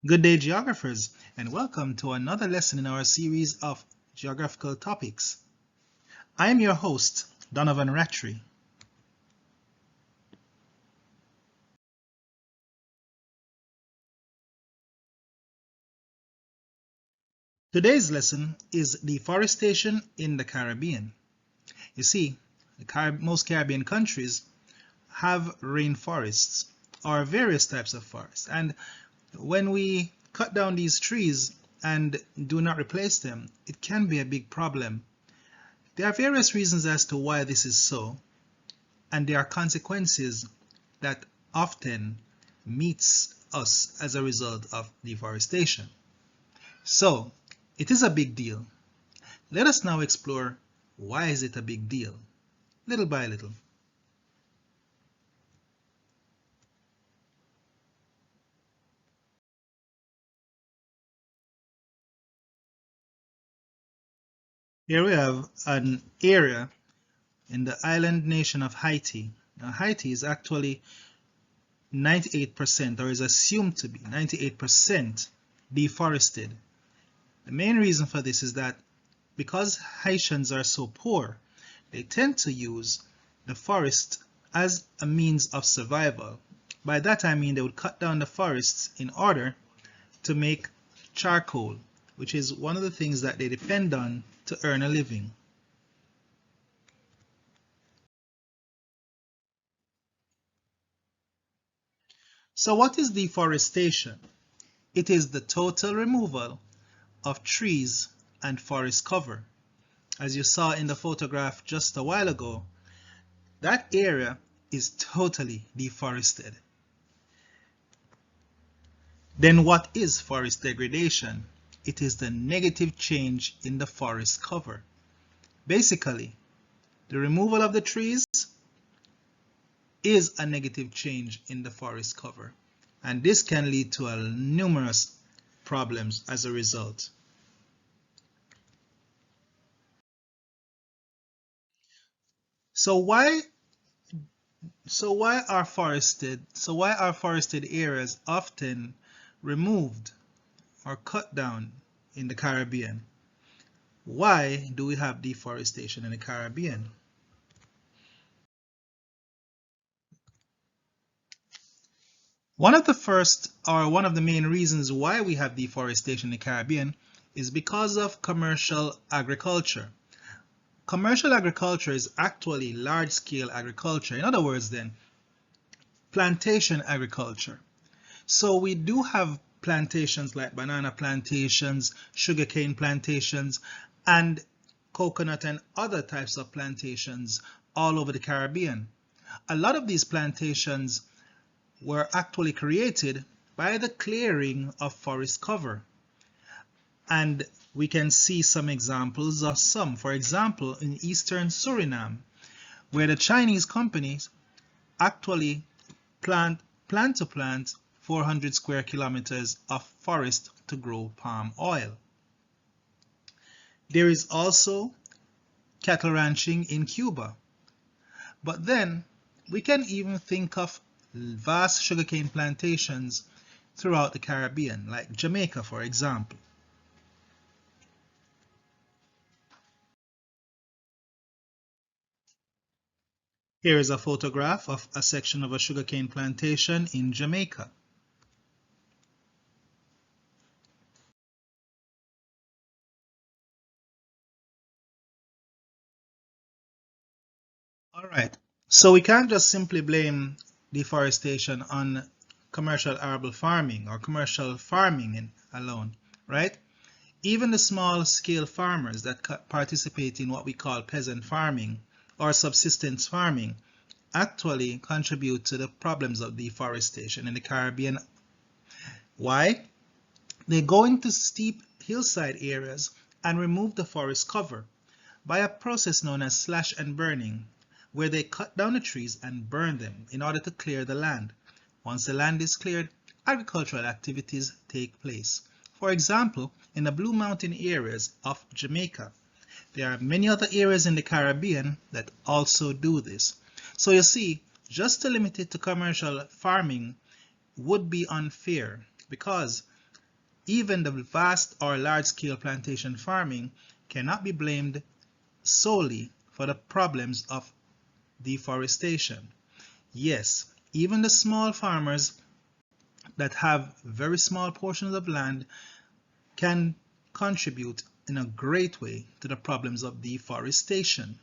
Good day, geographers, and welcome to another lesson in our series of geographical topics. I am your host, Donovan Rattray. Today's lesson is deforestation in the Caribbean. You see, most Caribbean countries have rainforests or various types of forests, and when we cut down these trees and do not replace them, it can be a big problem. There are various reasons as to why this is so, and there are consequences that often meets us as a result of deforestation. So, it is a big deal. Let us now explore why is it a big deal, little by little. Here we have an area in the island nation of Haiti. Now, Haiti is actually 98% or is assumed to be 98% deforested. The main reason for this is that because Haitians are so poor, they tend to use the forest as a means of survival. By that I mean they would cut down the forests in order to make charcoal, which is one of the things that they depend on to earn a living. So what is deforestation? It is the total removal of trees and forest cover. As you saw in the photograph just a while ago, that area is totally deforested. Then what is forest degradation? It is the negative change in the forest cover. Basically, the removal of the trees is a negative change in the forest cover, and this can lead to numerous problems as a result. So why are forested areas often removed or cut down in the Caribbean? Why do we have deforestation in the Caribbean? One of the main reasons why we have deforestation in the Caribbean is because of commercial agriculture. Commercial agriculture is actually large-scale agriculture. In other words, then, plantation agriculture. So we do have plantations like banana plantations, sugarcane plantations, and coconut and other types of plantations all over the Caribbean. A lot of these plantations were actually created by the clearing of forest cover. And we can see some examples of some. For example, in eastern Suriname, where the Chinese companies actually plan to plant 400 square kilometers of forest to grow palm oil. There is also cattle ranching in Cuba. But then we can even think of vast sugarcane plantations throughout the Caribbean, like Jamaica, for example. Here is a photograph of a section of a sugarcane plantation in Jamaica. All right, so we can't just simply blame deforestation on commercial arable farming or commercial farming alone, right? Even the small scale farmers that participate in what we call peasant farming or subsistence farming actually contribute to the problems of deforestation in the Caribbean. Why? They go into steep hillside areas and remove the forest cover by a process known as slash and burning, where they cut down the trees and burn them in order to clear the land. Once the land is cleared, agricultural activities take place. For example, in the Blue Mountain areas of Jamaica, there are many other areas in the Caribbean that also do this. So you see, just to limit it to commercial farming would be unfair because even the vast or large-scale plantation farming cannot be blamed solely for the problems of deforestation. Yes, even the small farmers that have very small portions of land can contribute in a great way to the problems of deforestation.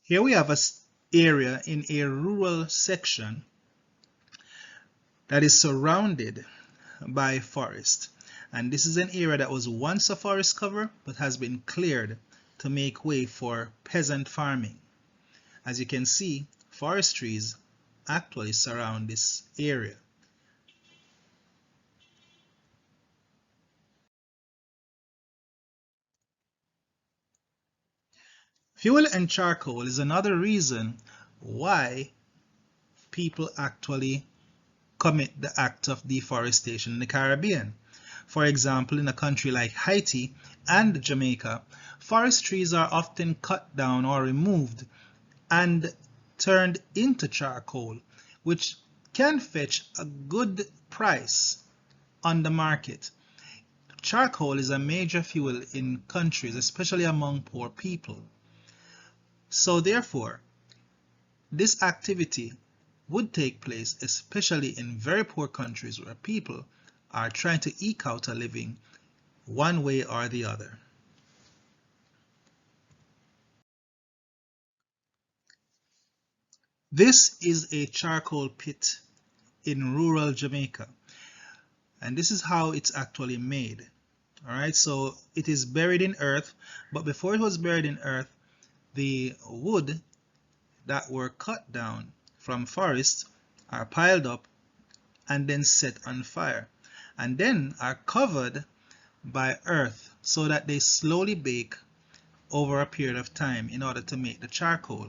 Here we have an area in a rural section that is surrounded by forest. And this is an area that was once a forest cover but has been cleared to make way for peasant farming. As you can see, forest trees actually surround this area. Fuel and charcoal is another reason why people actually commit the act of deforestation in the Caribbean. For example, in a country like Haiti and Jamaica, forest trees are often cut down or removed and turned into charcoal, which can fetch a good price on the market. Charcoal is a major fuel in countries, especially among poor people. So therefore, this activity would take place especially in very poor countries where people are trying to eke out a living one way or the other. This is a charcoal pit in rural Jamaica, and this is how it's actually made. All right, so it is buried in earth, but before it was buried in earth, the wood that were cut down from forests are piled up and then set on fire, and then are covered by earth so that they slowly bake over a period of time in order to make the charcoal.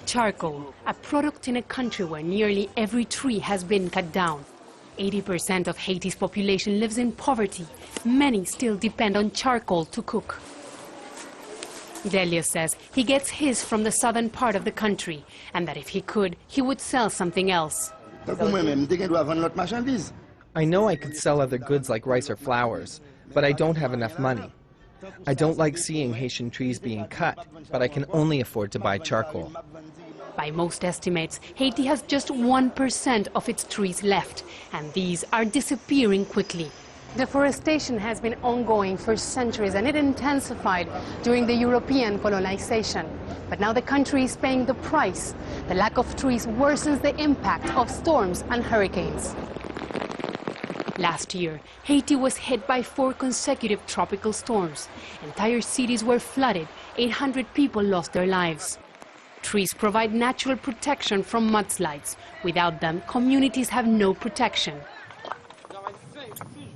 Charcoal, a product in a country where nearly every tree has been cut down. 80% of Haiti's population lives in poverty. Many still depend on charcoal to cook. Delio says he gets his from the southern part of the country, and that if he could, he would sell something else. I know I could sell other goods like rice or flowers, but I don't have enough money. I don't like seeing Haitian trees being cut, but I can only afford to buy charcoal. By most estimates, Haiti has just 1% of its trees left, and these are disappearing quickly. Deforestation has been ongoing for centuries, and it intensified during the European colonization. But now the country is paying the price. The lack of trees worsens the impact of storms and hurricanes. Last year, Haiti was hit by 4 consecutive tropical storms. Entire cities were flooded. 800 people lost their lives. Trees provide natural protection from mudslides. Without them, communities have no protection.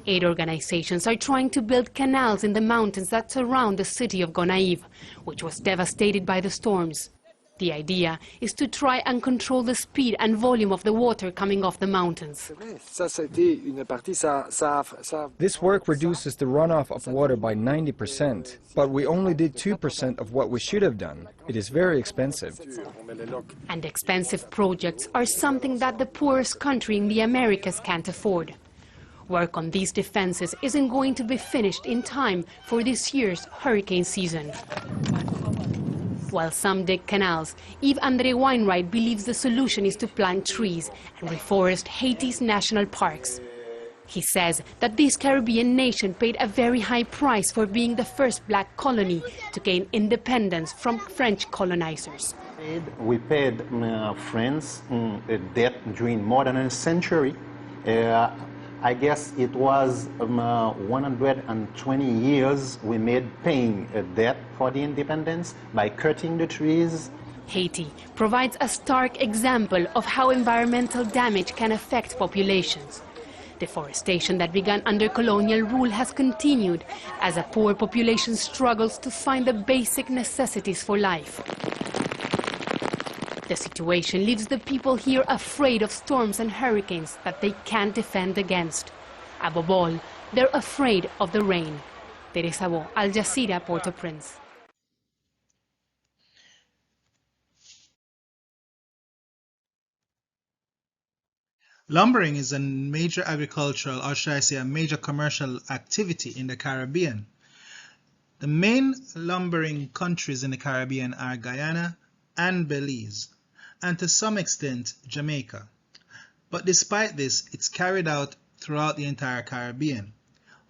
Aid organizations are trying to build canals in the mountains that surround the city of Gonaïves, which was devastated by the storms. The idea is to try and control the speed and volume of the water coming off the mountains. This work reduces the runoff of water by 90%, but we only did 2% of what we should have done. It is very expensive. And expensive projects are something that the poorest country in the Americas can't afford. Work on these defenses isn't going to be finished in time for this year's hurricane season. While some dig canals, Yves-André Weinwright believes the solution is to plant trees and reforest Haiti's national parks. He says that this Caribbean nation paid a very high price for being the first black colony to gain independence from French colonizers. We paid France a debt during more than a century. I guess it was 120 years we made paying a debt for the independence by cutting the trees. Haiti provides a stark example of how environmental damage can affect populations. Deforestation that began under colonial rule has continued as a poor population struggles to find the basic necessities for life. The situation leaves the people here afraid of storms and hurricanes that they can't defend against. Above all, they're afraid of the rain. Teresa Bo, Al Jazeera, Port-au-Prince. Lumbering is a major agricultural, or should I say a major commercial activity in the Caribbean. The main lumbering countries in the Caribbean are Guyana and Belize, and to some extent Jamaica. But despite this, it's carried out throughout the entire Caribbean.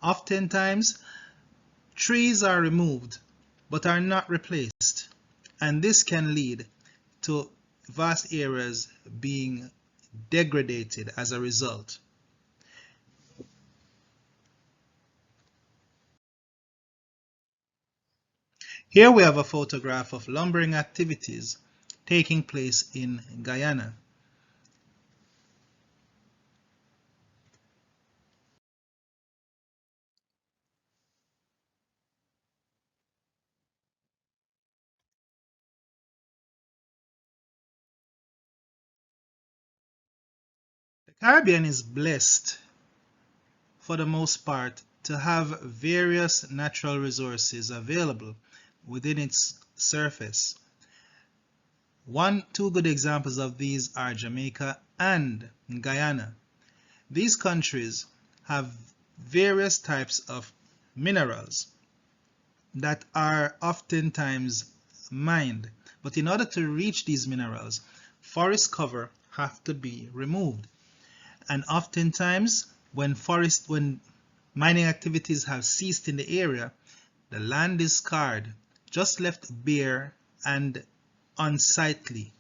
Oftentimes, trees are removed but are not replaced, and this can lead to vast areas being degraded as a result. Here we have a photograph of lumbering activities taking place in Guyana. The Caribbean is blessed for the most part to have various natural resources available within its surface. Two good examples of these are Jamaica and Guyana. These countries have various types of minerals that are oftentimes mined. But in order to reach these minerals, forest cover have to be removed. And oftentimes, when mining activities have ceased in the area, the land is scarred, just left bare and unsightly.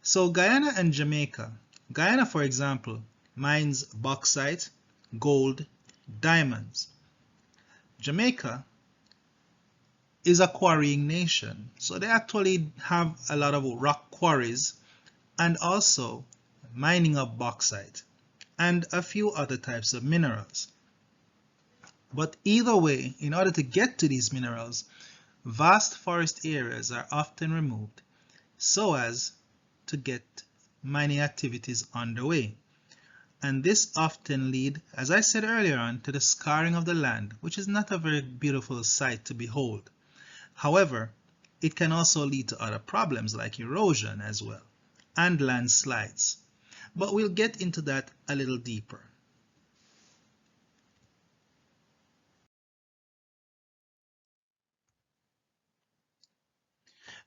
So Guyana and Jamaica. Guyana, for example, mines bauxite, gold, diamonds. Jamaica is a quarrying nation, so they actually have a lot of rock quarries and also mining of bauxite and a few other types of minerals. But either way, in order to get to these minerals, vast forest areas are often removed so as to get mining activities underway. And this often leads, as I said earlier on, to the scarring of the land, which is not a very beautiful sight to behold. However, it can also lead to other problems like erosion as well, and landslides. But we'll get into that a little deeper.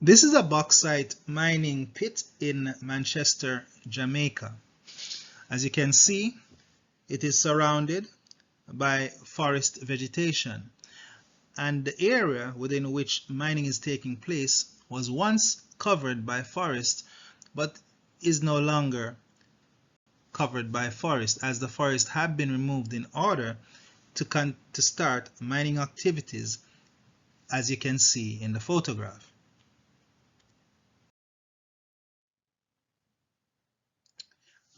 This is a bauxite mining pit in Manchester, Jamaica. As you can see, it is surrounded by forest vegetation, and the area within which mining is taking place was once covered by forest, but is no longer covered by forest, as the forest have been removed in order to start mining activities, as you can see in the photograph.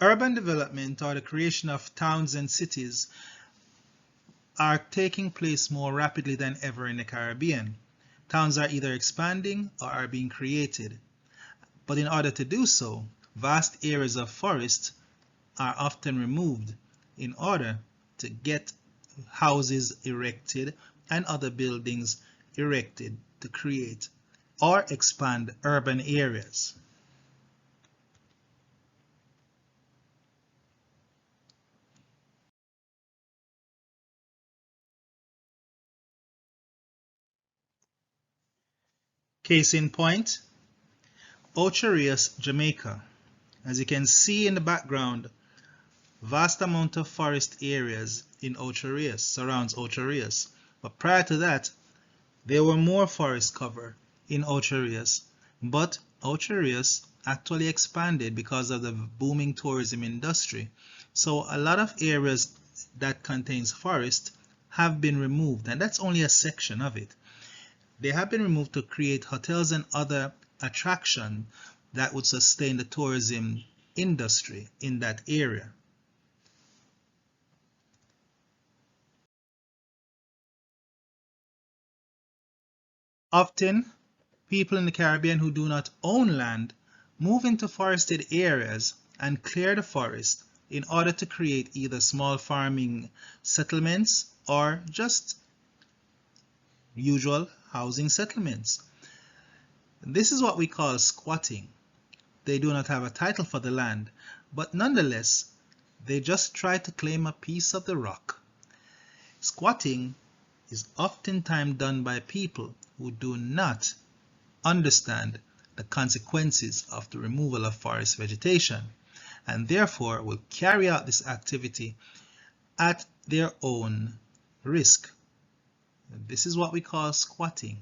Urban development, or the creation of towns and cities, are taking place more rapidly than ever in the Caribbean. Towns are either expanding or are being created. But in order to do so, vast areas of forest are often removed in order to get houses erected and other buildings erected to create or expand urban areas. Case in point, Ocho Rios, Jamaica. As you can see in the background, vast amount of forest areas in Ocho Rios surrounds Ocho Rios. But prior to that, there were more forest cover in Ocho Rios, but Ocho Rios actually expanded because of the booming tourism industry. So a lot of areas that contains forest have been removed, and that's only a section of it. They have been removed to create hotels and other attraction that would sustain the tourism industry in that area. Often, people in the Caribbean who do not own land move into forested areas and clear the forest in order to create either small farming settlements or just usual housing settlements. This is what we call squatting. They do not have a title for the land, but nonetheless, they just try to claim a piece of the rock. Squatting is oftentimes done by people who do not understand the consequences of the removal of forest vegetation, and therefore will carry out this activity at their own risk. This is what we call squatting.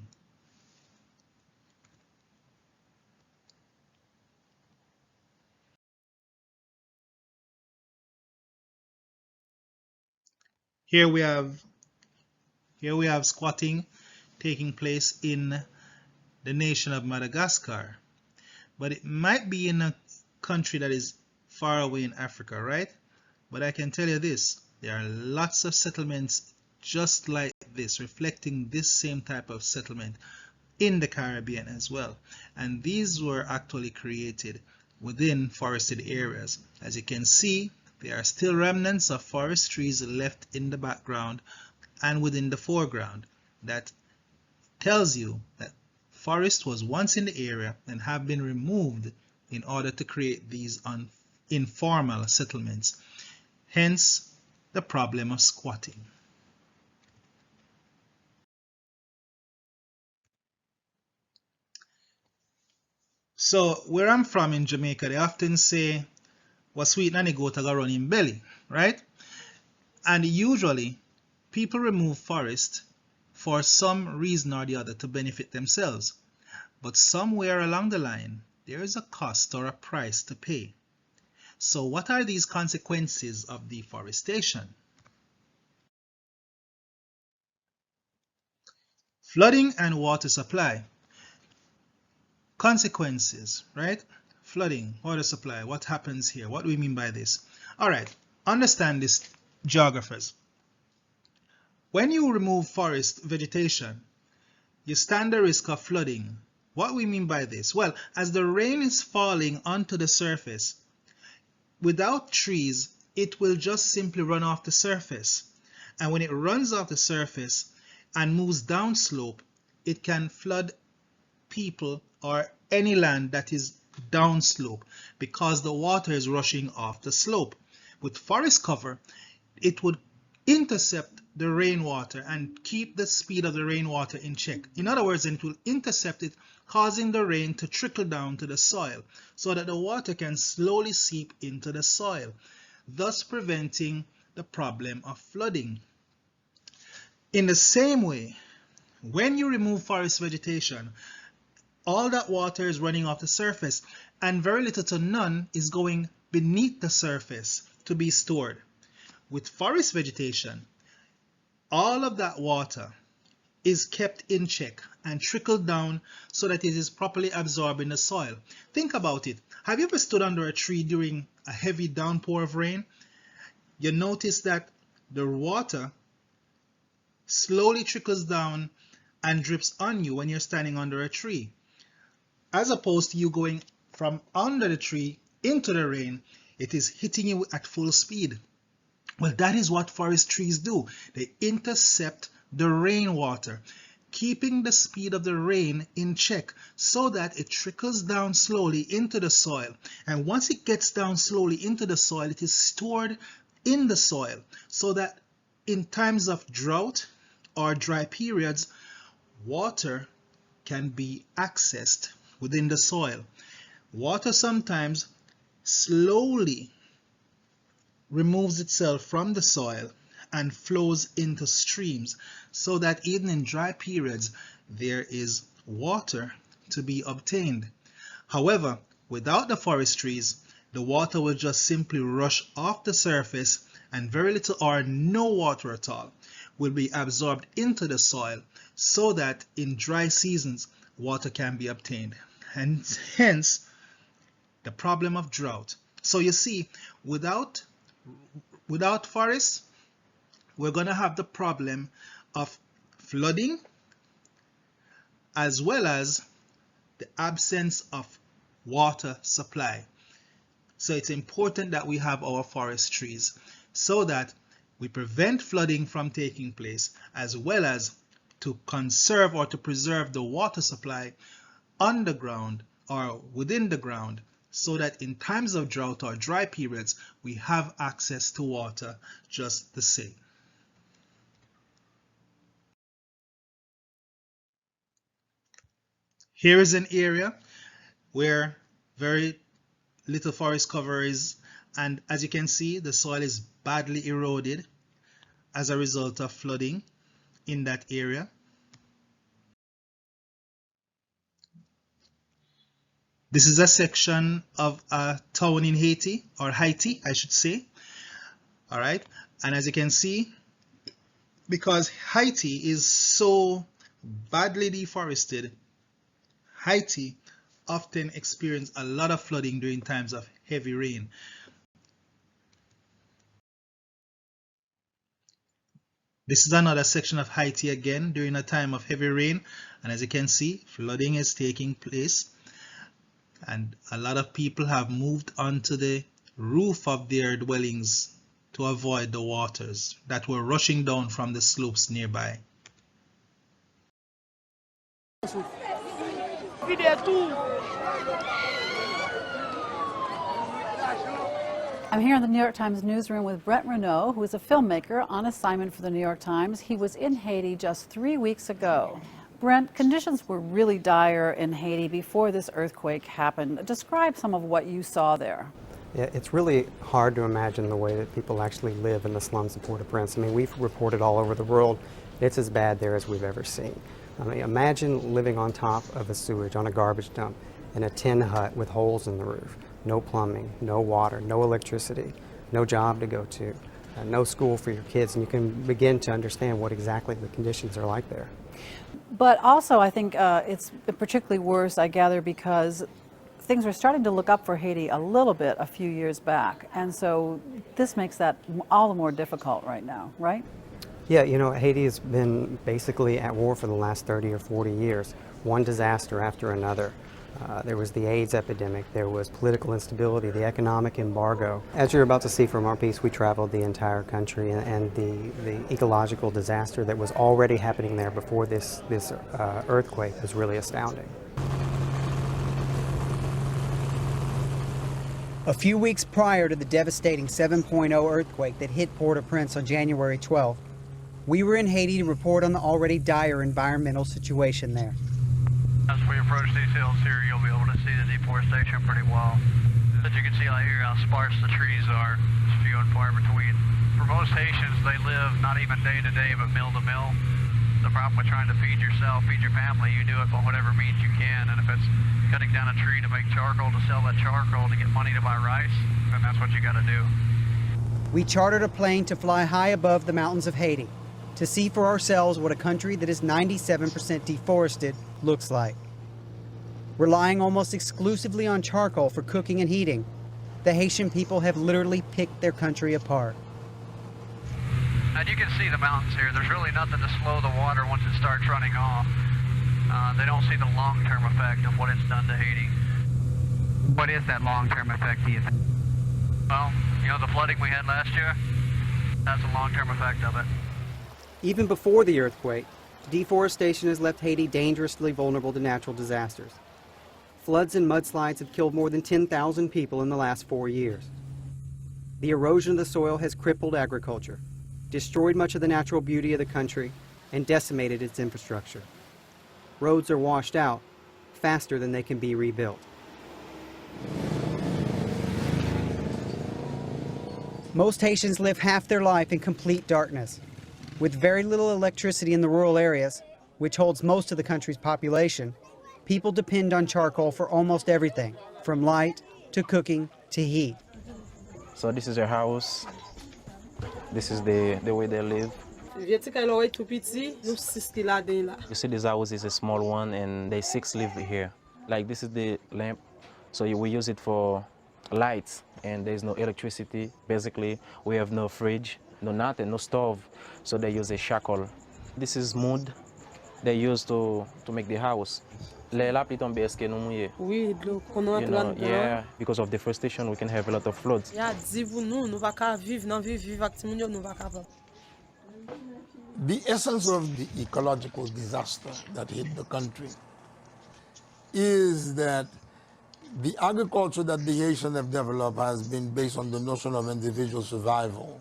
Here we have squatting taking place in the nation of Madagascar, but it might be in a country that is far away in Africa, right? But I can tell you this, there are lots of settlements just like this, reflecting this same type of settlement in the Caribbean as well. And these were actually created within forested areas. As you can see, there are still remnants of forest trees left in the background and within the foreground. That tells you that forest was once in the area and have been removed in order to create these informal settlements. Hence, the problem of squatting. So, where I'm from in Jamaica, they often say, "Was sweet nanny goat a go run in belly," right? And usually, people remove forest for some reason or the other to benefit themselves. But somewhere along the line, there is a cost or a price to pay. So what are these consequences of deforestation? Flooding and water supply. Consequences, right? Flooding, water supply, what happens here? What do we mean by this? All right, understand this, geographers. When you remove forest vegetation, you stand the risk of flooding. What do we mean by this? Well, as the rain is falling onto the surface, without trees, it will just simply run off the surface. And when it runs off the surface and moves downslope, it can flood people or any land that is downslope because the water is rushing off the slope. With forest cover, it would intercept the rainwater and keep the speed of the rainwater in check. In other words, it will intercept it, causing the rain to trickle down to the soil so that the water can slowly seep into the soil, thus preventing the problem of flooding. In the same way, when you remove forest vegetation, all that water is running off the surface and very little to none is going beneath the surface to be stored. With forest vegetation, all of that water is kept in check and trickled down so that it is properly absorbed in the soil. Think about it. Have you ever stood under a tree during a heavy downpour of rain? You notice that the water slowly trickles down and drips on you when you're standing under a tree, as opposed to you going from under the tree into the rain. It is hitting you at full speed. Well, that is what forest trees do. They intercept the rainwater, keeping the speed of the rain in check so that it trickles down slowly into the soil. And once it gets down slowly into the soil, it is stored in the soil so that in times of drought or dry periods, water can be accessed within the soil. Water sometimes slowly removes itself from the soil and flows into streams so that even in dry periods there is water to be obtained. However, without the forest trees, the water will just simply rush off the surface and very little or no water at all will be absorbed into the soil so that in dry seasons water can be obtained, and hence the problem of drought. So you see, without forests, we're going to have the problem of flooding as well as the absence of water supply. So it's important that we have our forest trees so that we prevent flooding from taking place, as well as to conserve or to preserve the water supply underground or within the ground so that in times of drought or dry periods, we have access to water just the same. Here is an area where very little forest cover is, and as you can see, the soil is badly eroded as a result of flooding in that area. This is a section of a town in Haiti, or Haiti, I should say. All right, and as you can see, because Haiti is so badly deforested, Haiti often experiences a lot of flooding during times of heavy rain. This is another section of Haiti again during a time of heavy rain, and as you can see, flooding is taking place, and a lot of people have moved onto the roof of their dwellings to avoid the waters that were rushing down from the slopes nearby. I'm here in the New York Times newsroom with Brent Renaud, who is a filmmaker on assignment for the New York Times. He was in Haiti just 3 weeks ago. Brent, conditions were really dire in Haiti before this earthquake happened. Describe some of what you saw there. Yeah, it's really hard to imagine the way that people actually live in the slums of Port-au-Prince. I mean, we've reported all over the world. It's as bad there as we've ever seen. I mean, imagine living on top of a sewage, on a garbage dump, in a tin hut with holes in the roof. No plumbing, no water, no electricity, no job to go to, no school for your kids, and you can begin to understand what exactly the conditions are like there. But also, I think it's particularly worse, I gather, because things were starting to look up for Haiti a little bit a few years back, and so this makes that all the more difficult right now, right? Yeah, you know, Haiti has been basically at war for the last 30 or 40 years, one disaster after another. There was the AIDS epidemic, there was political instability, the economic embargo. As you're about to see from our piece, we traveled the entire country, and the ecological disaster that was already happening there before this earthquake was really astounding. A few weeks prior to the devastating 7.0 earthquake that hit Port-au-Prince on January 12th, we were in Haiti to report on the already dire environmental situation there. As we approach these hills here, you'll be able to see the deforestation pretty well. As you can see out here how sparse the trees are, it's few and far between. For most Haitians, they live not even day to day, but mill to mill. The problem with trying to feed yourself, feed your family, you do it by whatever means you can. And if it's cutting down a tree to make charcoal, to sell that charcoal to get money to buy rice, then that's what you got to do. We chartered a plane to fly high above the mountains of Haiti to see for ourselves what a country that is 97% deforested looks like. Relying almost exclusively on charcoal for cooking and heating, the Haitian people have literally picked their country apart. And you can see the mountains here. There's really nothing to slow the water once it starts running off. They don't see the long-term effect of what it's done to Haiti. What is that long-term effect, do you think? Well, you know, the flooding we had last year, that's a long-term effect of it. Even before the earthquake, deforestation has left Haiti dangerously vulnerable to natural disasters. Floods and mudslides have killed more than 10,000 people in the last 4 years. The erosion of the soil has crippled agriculture, destroyed much of the natural beauty of the country, and decimated its infrastructure. Roads are washed out faster than they can be rebuilt. Most Haitians live half their life in complete darkness. With very little electricity in the rural areas, which holds most of the country's population, people depend on charcoal for almost everything, from light to cooking to heat. So this is their house. This is the way they live. You see this house is a small one and they 6 live here. Like this is the lamp, so we use it for lights, and there's no electricity. Basically, we have no fridge, no nothing, no stove, so they use a charcoal. This is mud they use to make the house. Yeah, because of deforestation, we can have a lot of floods. The essence of the ecological disaster that hit the country is that The agriculture that the Haitians have developed has been based on the notion of individual survival.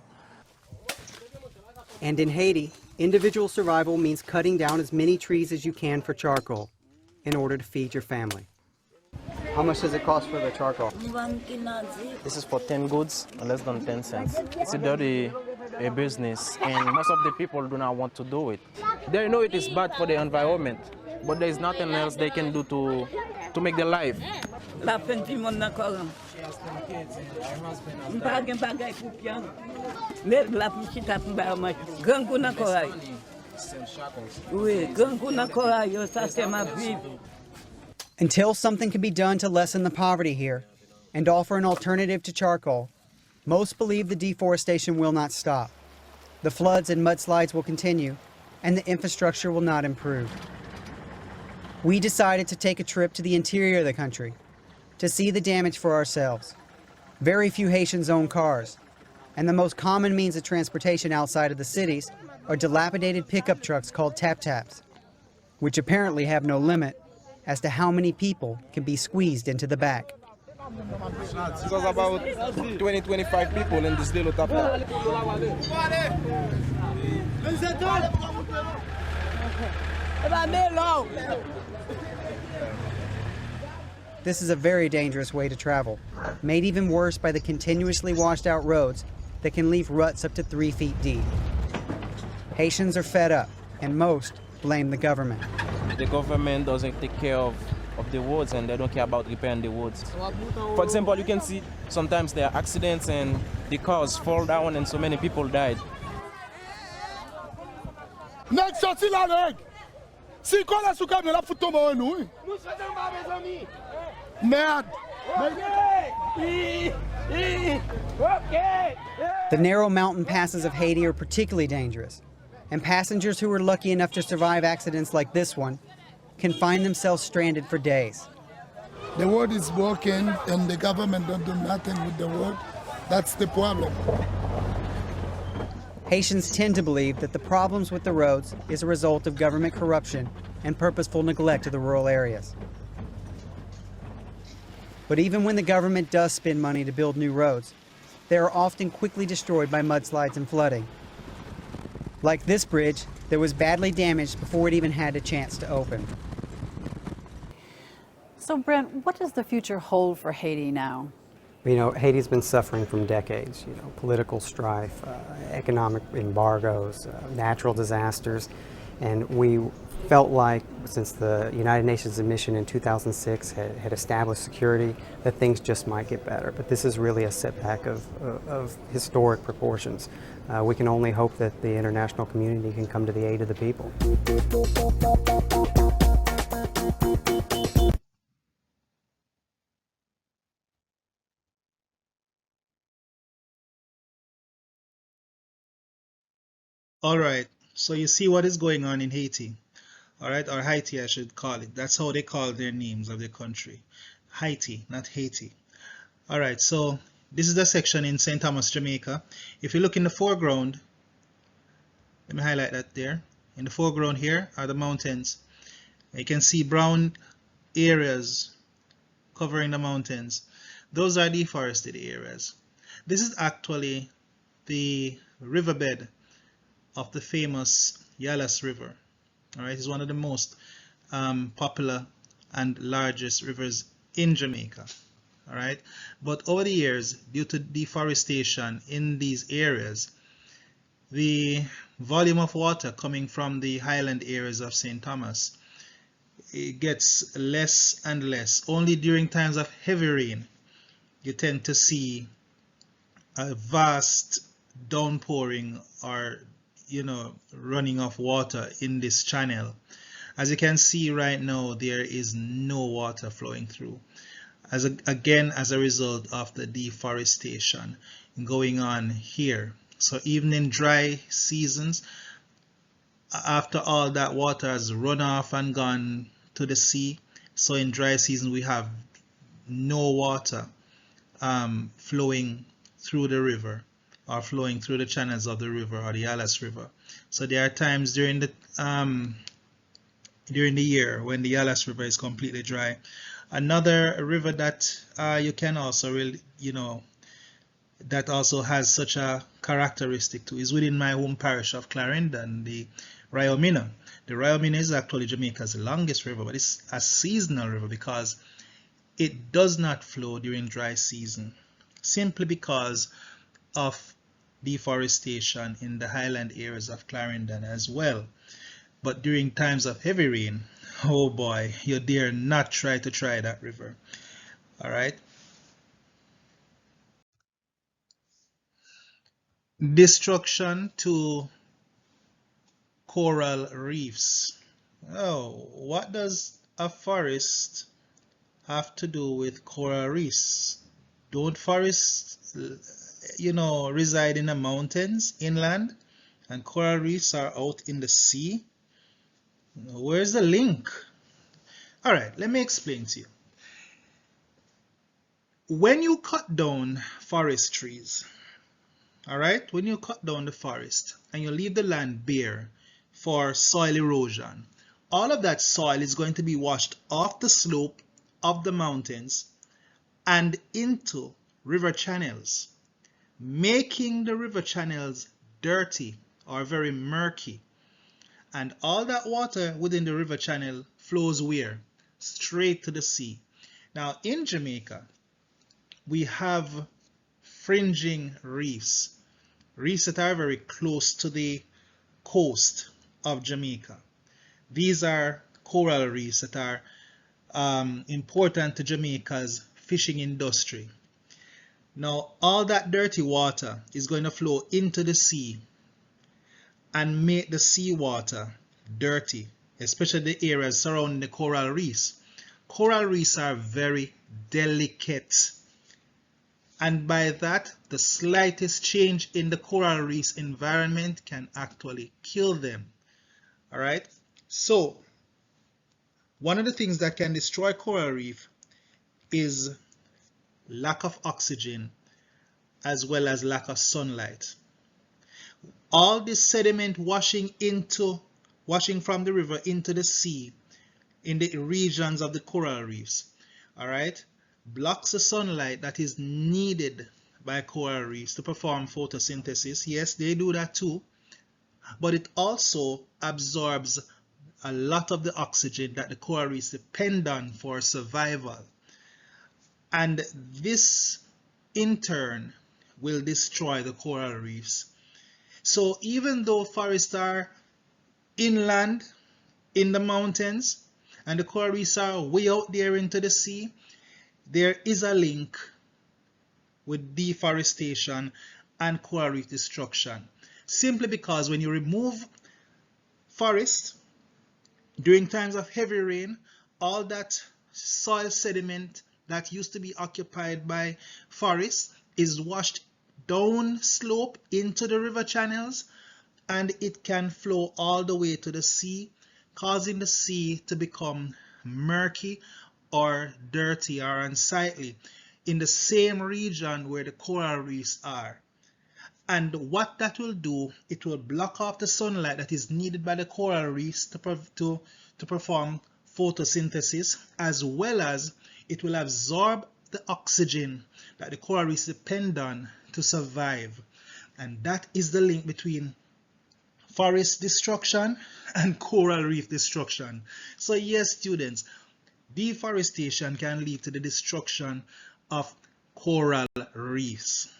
And in Haiti, individual survival means cutting down as many trees as you can for charcoal in order to feed your family. How much does it cost for the charcoal? This is for 10 goods, less than 10 cents. It's a dirty business, and most of the people do not want to do it. They know it is bad for the environment, but there is nothing else they can do to make their life. Until something can be done to lessen the poverty here and offer an alternative to charcoal, most believe the deforestation will not stop. The floods and mudslides will continue, and the infrastructure will not improve. We decided to take a trip to the interior of the country to see the damage for ourselves. Very few Haitians own cars, and the most common means of transportation outside of the cities are dilapidated pickup trucks called tap-taps, which apparently have no limit as to how many people can be squeezed into the back. There's about 20-25 people in this little tap-tap. This is a very dangerous way to travel, made even worse by the continuously washed out roads that can leave ruts up to 3 feet deep. Haitians are fed up, and most blame the government. The government doesn't take care of the roads, and they don't care about repairing the roads. For example, you can see sometimes there are accidents and the cars fall down and so many people died. Next, sorti la leg. Si qu'on a sous camion, la fout tomber en nous. Merde. The narrow mountain passes of Haiti are particularly dangerous, and passengers who are lucky enough to survive accidents like this one can find themselves stranded for days. The road is broken and the government don't do nothing with the road. That's the problem. Haitians tend to believe that the problems with the roads is a result of government corruption and purposeful neglect of the rural areas. But even when the government does spend money to build new roads, they are often quickly destroyed by mudslides and flooding. Like this bridge that was badly damaged before it even had a chance to open. So, Brent, what does the future hold for Haiti now? You know, Haiti's been suffering from decades, political strife, economic embargoes, natural disasters, and we felt like since the United Nations mission in 2006 had established security, that things just might get better. But this is really a setback of historic proportions. We can only hope that the international community can come to the aid of the people. All right, so you see what is going on in Haiti. All right, or Haiti, I should call it. That's how they call their names of their country. Haiti, not Haiti. All right, so this is the section in St. Thomas, Jamaica. If you look in the foreground, let me highlight that there. In the foreground here are the mountains. You can see brown areas covering the mountains. Those are deforested areas. This is actually the riverbed of the famous Yalas River. All right, it's one of the most popular and largest rivers in Jamaica. All right, but over the years, due to deforestation in these areas, the volume of water coming from the highland areas of St. Thomas, it gets less and less. Only during times of heavy rain, you tend to see a vast downpouring or running of water in this channel. As you can see right now, there is no water flowing through. Again, as a result of the deforestation going on here. So even in dry seasons, after all that water has run off and gone to the sea, so in dry season we have no water flowing through the river, or flowing through the channels of the river or the Yalas River. So there are times during the during the year when the Yalas River is completely dry. Another river that you can also really, that also has such a characteristic too is within my home parish of Clarendon, the Rio Minna. The Rio Minna is actually Jamaica's longest river, but it's a seasonal river because it does not flow during dry season, simply because of deforestation in the highland areas of Clarendon as well. But during times of heavy rain, oh boy, you dare not try to try that river. All right. Destruction to coral reefs. Oh, what does a forest have to do with coral reefs? Don't forests, reside in the mountains inland, and coral reefs are out in the sea? Where's the link? All right, let me explain to you. When you cut down forest trees, all right, when you cut down the forest and you leave the land bare for soil erosion, all of that soil is going to be washed off the slope of the mountains and into river channels, making the river channels dirty or very murky. And all that water within the river channel flows where? Straight to the sea. Now in Jamaica, we have fringing reefs, reefs that are very close to the coast of Jamaica. These are coral reefs that are important to Jamaica's fishing industry. Now, all that dirty water is going to flow into the sea and make the seawater dirty, especially the areas surrounding the coral reefs. Coral reefs are very delicate, and by that, the slightest change in the coral reef's environment can actually kill them. All right, so one of the things that can destroy coral reef is lack of oxygen as well as lack of sunlight. All this sediment washing from the river into the sea in the regions of the coral reefs, all right, blocks the sunlight that is needed by coral reefs to perform photosynthesis. Yes, they do that too, but it also absorbs a lot of the oxygen that the coral reefs depend on for survival. And this in turn will destroy the coral reefs. So even though forests are inland in the mountains and the coral reefs are way out there into the sea, there is a link with deforestation and coral reef destruction. Simply because when you remove forests during times of heavy rain, all that soil sediment that used to be occupied by forests is washed down slope into the river channels, and it can flow all the way to the sea, causing the sea to become murky or dirty or unsightly in the same region where the coral reefs are. And what that will do, it will block off the sunlight that is needed by the coral reefs to perform photosynthesis, as well as it will absorb the oxygen that the coral reefs depend on to survive. And that is the link between forest destruction and coral reef destruction. So yes, students, deforestation can lead to the destruction of coral reefs.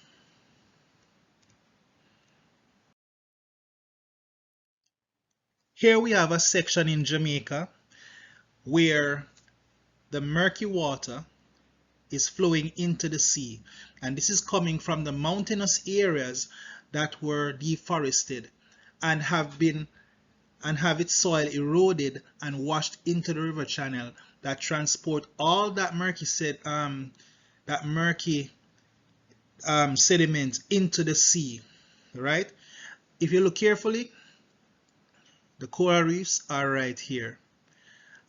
Here we have a section in Jamaica where the murky water is flowing into the sea, and this is coming from the mountainous areas that were deforested and have its soil eroded and washed into the river channel that transport all that murky sediment into the sea, right? If you look carefully, the coral reefs are right here,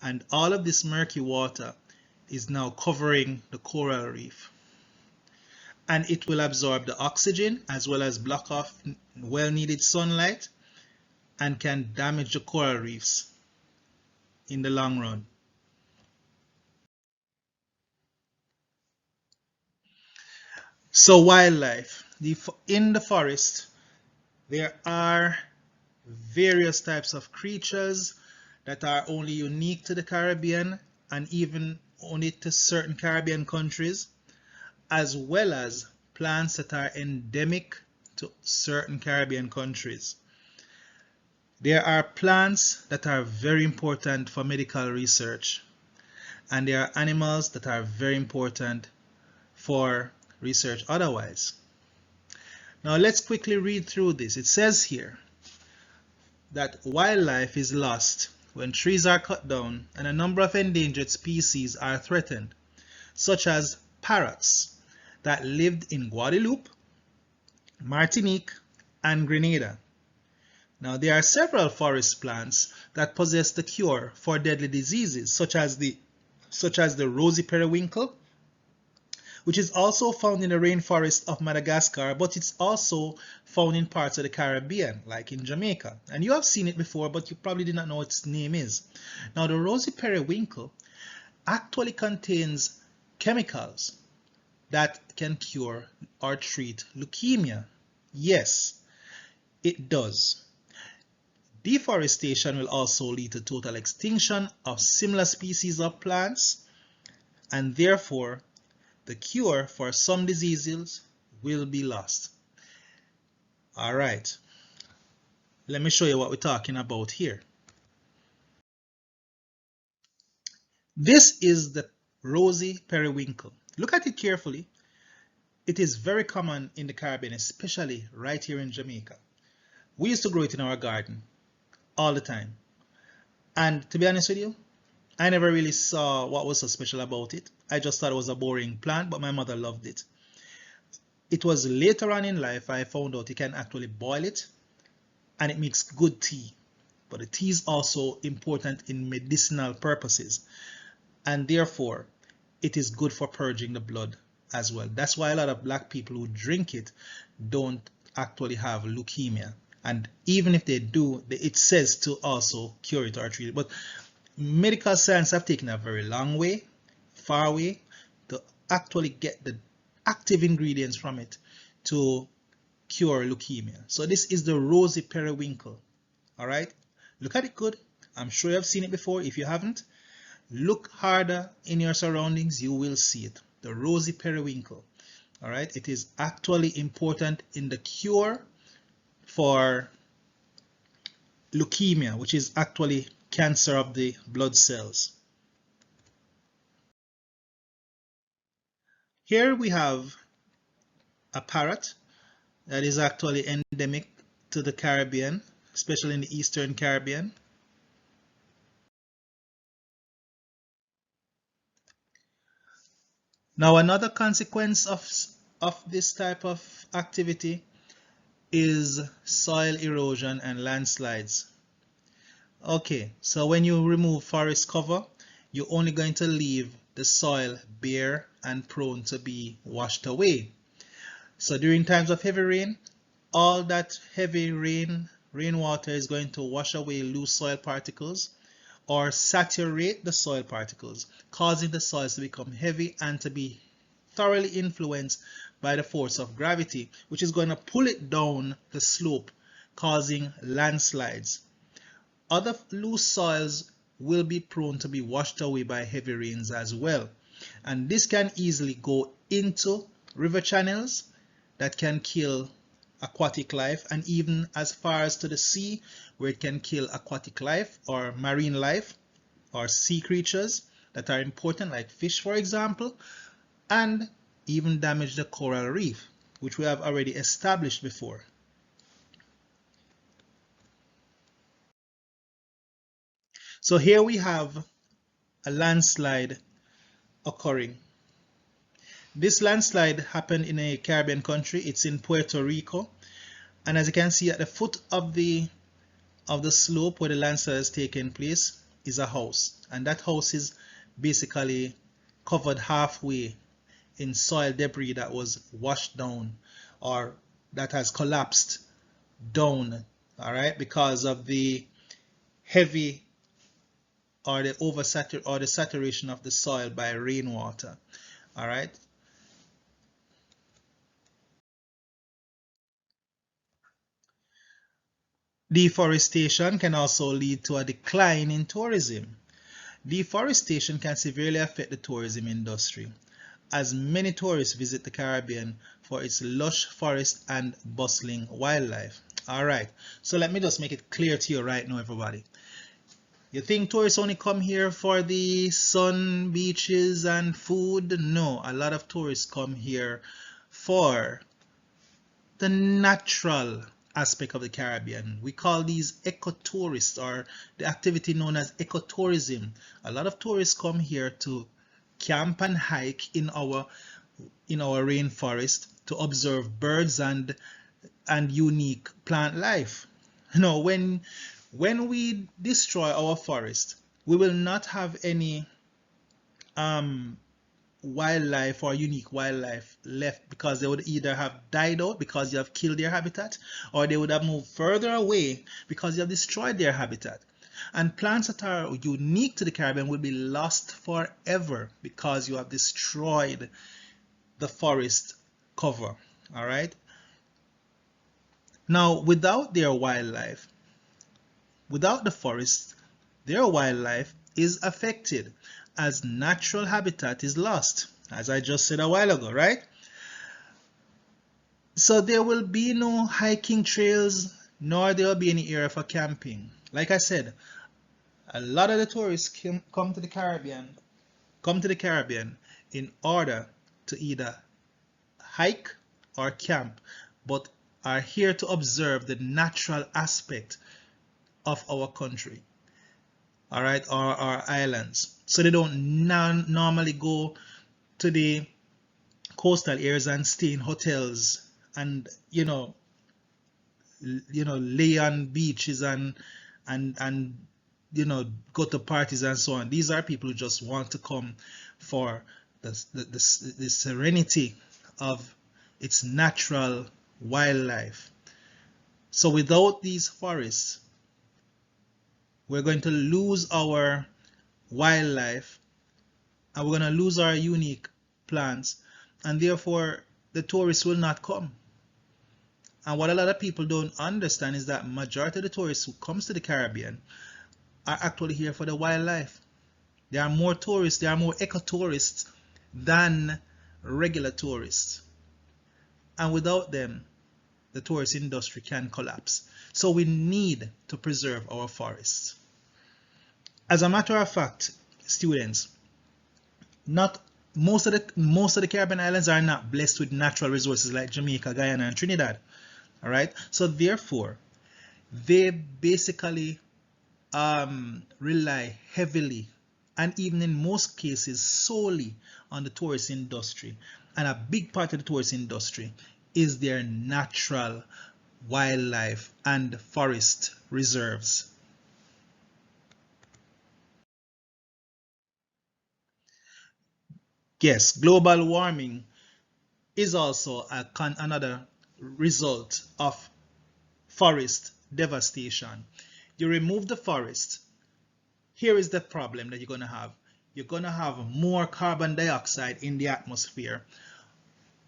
and all of this murky water is now covering the coral reef, and it will absorb the oxygen as well as block off well needed sunlight and can damage the coral reefs. in the long run. So wildlife. In the forest, there are various types of creatures that are only unique to the Caribbean and even only to certain Caribbean countries, as well as plants that are endemic to certain Caribbean countries. There are plants that are very important for medical research, and there are animals that are very important for research otherwise. Now let's quickly read through this. It says here that wildlife is lost when trees are cut down and a number of endangered species are threatened, such as parrots that lived in Guadeloupe, Martinique, and Grenada. Now there are several forest plants that possess the cure for deadly diseases, such as the rosy periwinkle, which is also found in the rainforest of Madagascar, but it's also found in parts of the Caribbean, like in Jamaica. And you have seen it before, but you probably did not know what its name is. Now, the rosy periwinkle actually contains chemicals that can cure or treat leukemia. Yes, it does. Deforestation will also lead to total extinction of similar species of plants, and therefore the cure for some diseases will be lost. All right, let me show you what we're talking about here. This is the rosy periwinkle. Look at it carefully. It is very common in the Caribbean, especially right here in Jamaica. We used to grow it in our garden all the time. And to be honest with you, I never really saw what was so special about it. I just thought it was a boring plant, but my mother loved it. It was later on in life I found out you can actually boil it and it makes good tea. But the tea is also important in medicinal purposes, and therefore it is good for purging the blood as well. That's why a lot of black people who drink it don't actually have leukemia. And even if they do, it says to also cure it or treat it. But medical science have taken a very long way, far way, to actually get the active ingredients from it to cure leukemia. So this is the rosy periwinkle. All right, look at it good. I'm sure you have seen it before. If you haven't, look harder in your surroundings, you will see it. The rosy periwinkle. All right, it is actually important in the cure for leukemia, which is actually cancer of the blood cells. Here we have a parrot that is actually endemic to the Caribbean, especially in the Eastern Caribbean. Now, another consequence of this type of activity is soil erosion and landslides. Okay, so when you remove forest cover, you're only going to leave the soil bare and prone to be washed away. So during times of heavy rain, all that heavy rainwater is going to wash away loose soil particles or saturate the soil particles, causing the soils to become heavy and to be thoroughly influenced by the force of gravity, which is going to pull it down the slope, causing landslides. Other loose soils will be prone to be washed away by heavy rains as well. And this can easily go into river channels that can kill aquatic life, and even as far as to the sea, where it can kill aquatic life or marine life or sea creatures that are important, like fish, for example, and even damage the coral reef, which we have already established before. So here we have a landslide occurring. This landslide happened in a Caribbean country. It's in Puerto Rico. And as you can see, at the foot of the slope where the landslide has taken place is a house. And that house is basically covered halfway in soil debris that was washed down or that has collapsed down, all right, because of the heavy or the saturation of the soil by rainwater. All right. Deforestation can also lead to a decline in tourism. Deforestation can severely affect the tourism industry, as many tourists visit the Caribbean for its lush forest and bustling wildlife. All right, so let me just make it clear to you right now, everybody. You think tourists only come here for the sun, beaches, and food? No, a lot of tourists come here for the natural aspect of the Caribbean. We call these ecotourists, or the activity known as ecotourism. A lot of tourists come here to camp and hike in our rainforest to observe birds and unique plant life. You know, when we destroy our forest, we will not have any wildlife or unique wildlife left, because they would either have died out because you have killed their habitat, or they would have moved further away because you have destroyed their habitat. And plants that are unique to the Caribbean will be lost forever because you have destroyed the forest cover. All right. Now, without their wildlife, without the forest, their wildlife is affected as natural habitat is lost, as I just said a while ago, right? So there will be no hiking trails, nor there will be any area for camping. Like I said, a lot of the tourists come to the Caribbean in order to either hike or camp, but are here to observe the natural aspect of our country, all right, or our islands. So they don't normally go to the coastal areas and stay in hotels and lay on beaches and go to parties and so on. These are people who just want to come for the serenity of its natural wildlife. So without these forests, we're going to lose our wildlife, and we're going to lose our unique plants, and therefore the tourists will not come. And what a lot of people don't understand is that majority of the tourists who comes to the Caribbean are actually here for the wildlife. There are more tourists, there are more ecotourists than regular tourists. And without them, the tourist industry can collapse. So we need to preserve our forests. As a matter of fact, students, not most of the Caribbean islands are not blessed with natural resources like Jamaica, Guyana, and Trinidad. All right, so therefore, they basically rely heavily, and even in most cases solely, on the tourist industry. And a big part of the tourist industry is their natural wildlife and forest reserves. Yes, global warming is also another result of forest devastation. You remove the forest, here is the problem that you're going to have. You're going to have more carbon dioxide in the atmosphere.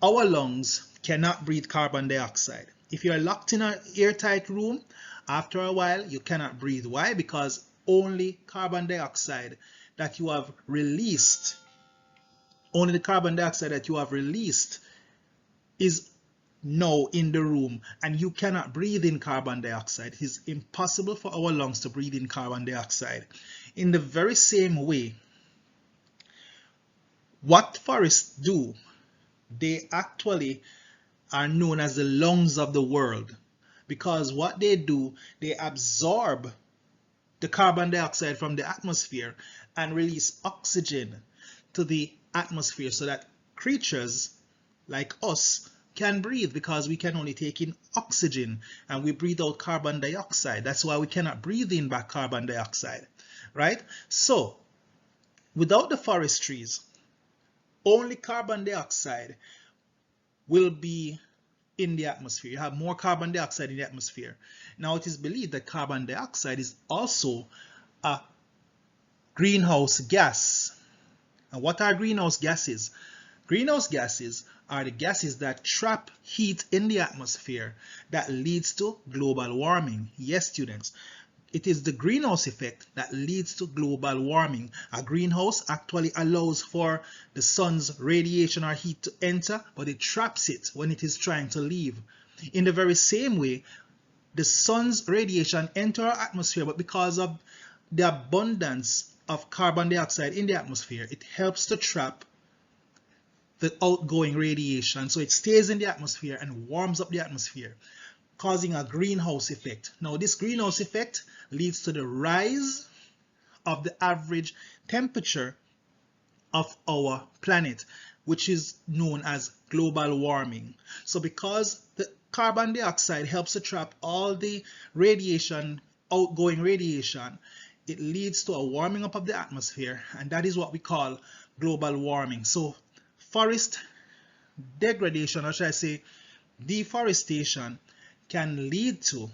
Our lungs cannot breathe carbon dioxide. If you're locked in an airtight room, after a while you cannot breathe. Why? Because only carbon dioxide that you have released, only the carbon dioxide that you have released is now in the room, and you cannot breathe in carbon dioxide. It is impossible for our lungs to breathe in carbon dioxide. In the very same way, what forests do, they actually are known as the lungs of the world, because what they do, they absorb the carbon dioxide from the atmosphere and release oxygen to the atmosphere so that creatures like us can breathe, because we can only take in oxygen and we breathe out carbon dioxide. That's why we cannot breathe in back carbon dioxide, right? So without the forest trees, only carbon dioxide will be in the atmosphere. You have more carbon dioxide in the atmosphere. Now it is believed that carbon dioxide is also a greenhouse gas. And what are greenhouse gases? Greenhouse gases are the gases that trap heat in the atmosphere that leads to global warming. Yes, students, it is the greenhouse effect that leads to global warming. A greenhouse actually allows for the sun's radiation or heat to enter, but it traps it when it is trying to leave. In the very same way, the sun's radiation enters our atmosphere, but because of the abundance of carbon dioxide in the atmosphere, it helps to trap the outgoing radiation. So it stays in the atmosphere and warms up the atmosphere, causing a greenhouse effect. Now, this greenhouse effect leads to the rise of the average temperature of our planet, which is known as global warming. So because the carbon dioxide helps to trap all the radiation, outgoing radiation, it leads to a warming up of the atmosphere, and that is what we call global warming. So forest degradation, or should I say deforestation, can lead to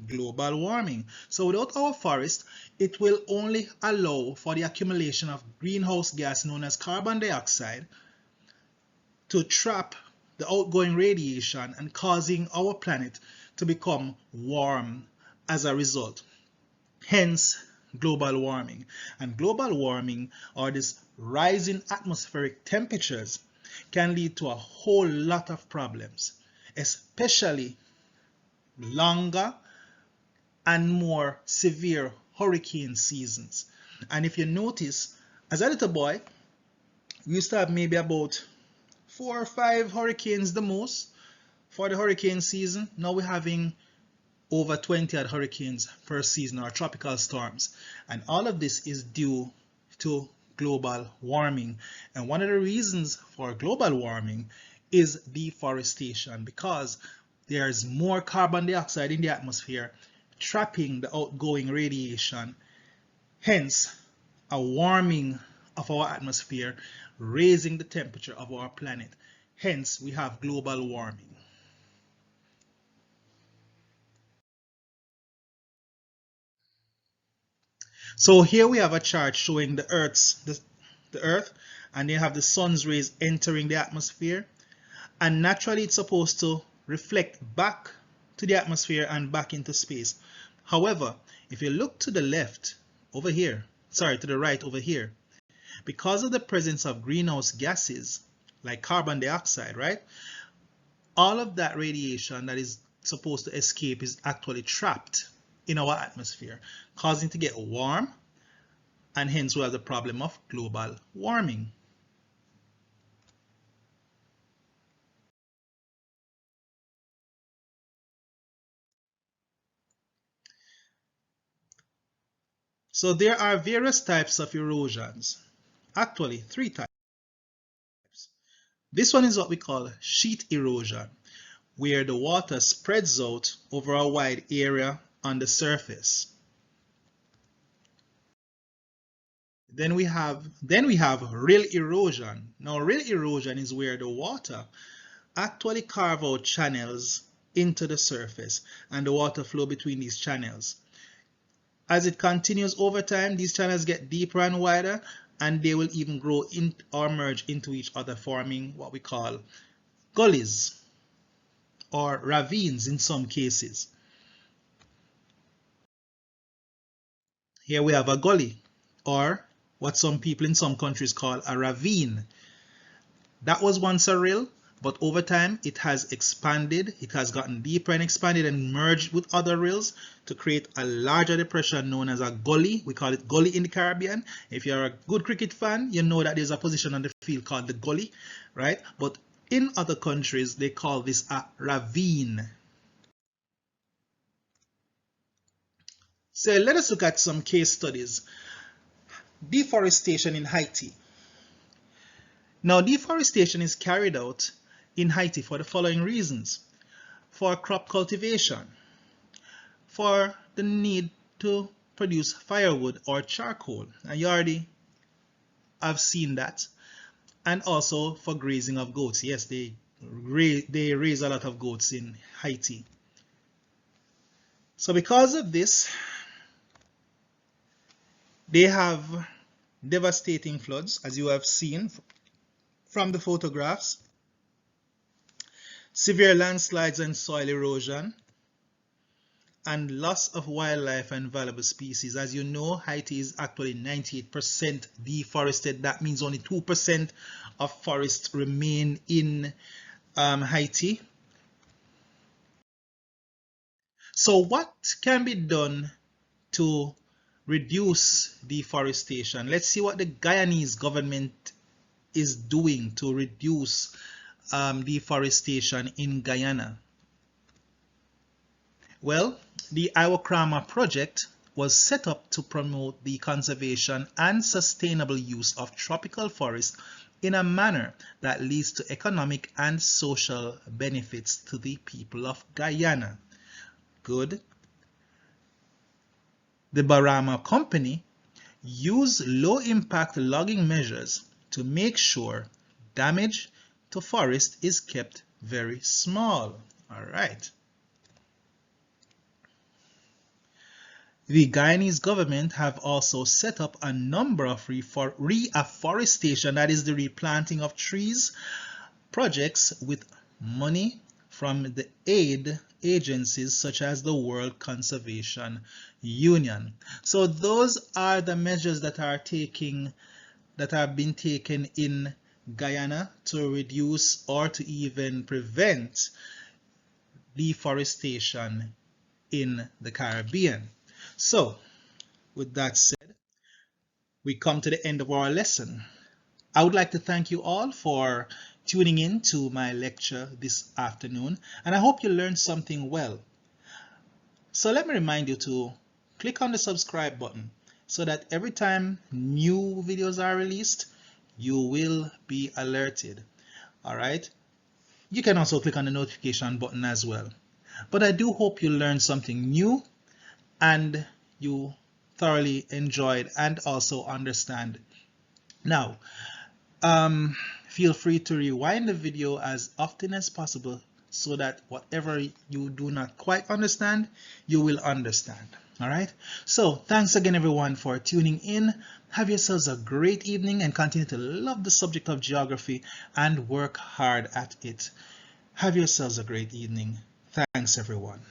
global warming. So without our forest, it will only allow for the accumulation of greenhouse gas known as carbon dioxide to trap the outgoing radiation and causing our planet to become warm as a result. Hence global warming. And global warming, or this rise in atmospheric temperatures, can lead to a whole lot of problems, especially longer and more severe hurricane seasons. And if you notice, as a little boy, we used to have maybe about 4 or 5 hurricanes the most for the hurricane season. Now we're having over 20 odd hurricanes per season, or tropical storms. And all of this is due to global warming. And one of the reasons for global warming is deforestation, because there's more carbon dioxide in the atmosphere trapping the outgoing radiation, hence a warming of our atmosphere, raising the temperature of our planet. Hence we have global warming. So here we have a chart showing the Earth, and you have the sun's rays entering the atmosphere, and naturally it's supposed to reflect back to the atmosphere and back into space. However, if you look to the left over here, sorry, to the right over here, because of the presence of greenhouse gases like carbon dioxide, right? All of that radiation that is supposed to escape is actually trapped in our atmosphere, causing it to get warm, and hence we have the problem of global warming. So there are various types of erosions, actually 3 types. This one is what we call sheet erosion, where the water spreads out over a wide area on the surface. Then we have rill erosion. Now rill erosion is where the water actually carves out channels into the surface, and the water flow between these channels. As it continues over time, these channels get deeper and wider, and they will even grow in or merge into each other, forming what we call gullies or ravines in some cases. Here we have a gully, or what some people in some countries call a ravine. That was once a rill, but over time it has expanded, it has gotten deeper and expanded and merged with other rills to create a larger depression known as a gully. We call it gully in the Caribbean. If you're a good cricket fan, you know that there's a position on the field called the gully, right? But in other countries, they call this a ravine. So let us look at some case studies. Deforestation in Haiti. Now, deforestation is carried out in Haiti for the following reasons: for crop cultivation, for the need to produce firewood or charcoal, and you already have seen that, and also for grazing of goats. Yes, they raise a lot of goats in Haiti. So because of this, They have devastating floods, as you have seen from the photographs, severe landslides and soil erosion, and loss of wildlife and valuable species. As you know, Haiti is actually 98% deforested. That means only 2% of forests remain in Haiti. So what can be done to reduce deforestation? Let's see what the Guyanese government is doing to reduce deforestation in Guyana. Well, the Iwokrama project was set up to promote the conservation and sustainable use of tropical forests in a manner that leads to economic and social benefits to the people of Guyana. Good. The Barama Company used low-impact logging measures to make sure damage to forest is kept very small. All right. The Guyanese government have also set up a number of reforestation, that is the replanting of trees, projects with money from the aid agencies such as the World Conservation Union. So those are the measures that have been taken in Guyana to reduce or to even prevent deforestation in the Caribbean. So, with that said, we come to the end of our lesson. I would like to thank you all for tuning in to my lecture this afternoon, and I hope you learned something well. So let me remind you to click on the subscribe button so that every time new videos are released, you will be alerted. All right. You can also click on the notification button as well. But I do hope you learned something new and you thoroughly enjoyed and also understand. Now, feel free to rewind the video as often as possible so that whatever you do not quite understand, you will understand. All right. So thanks again, everyone, for tuning in. Have yourselves a great evening and continue to love the subject of geography and work hard at it. Have yourselves a great evening. Thanks, everyone.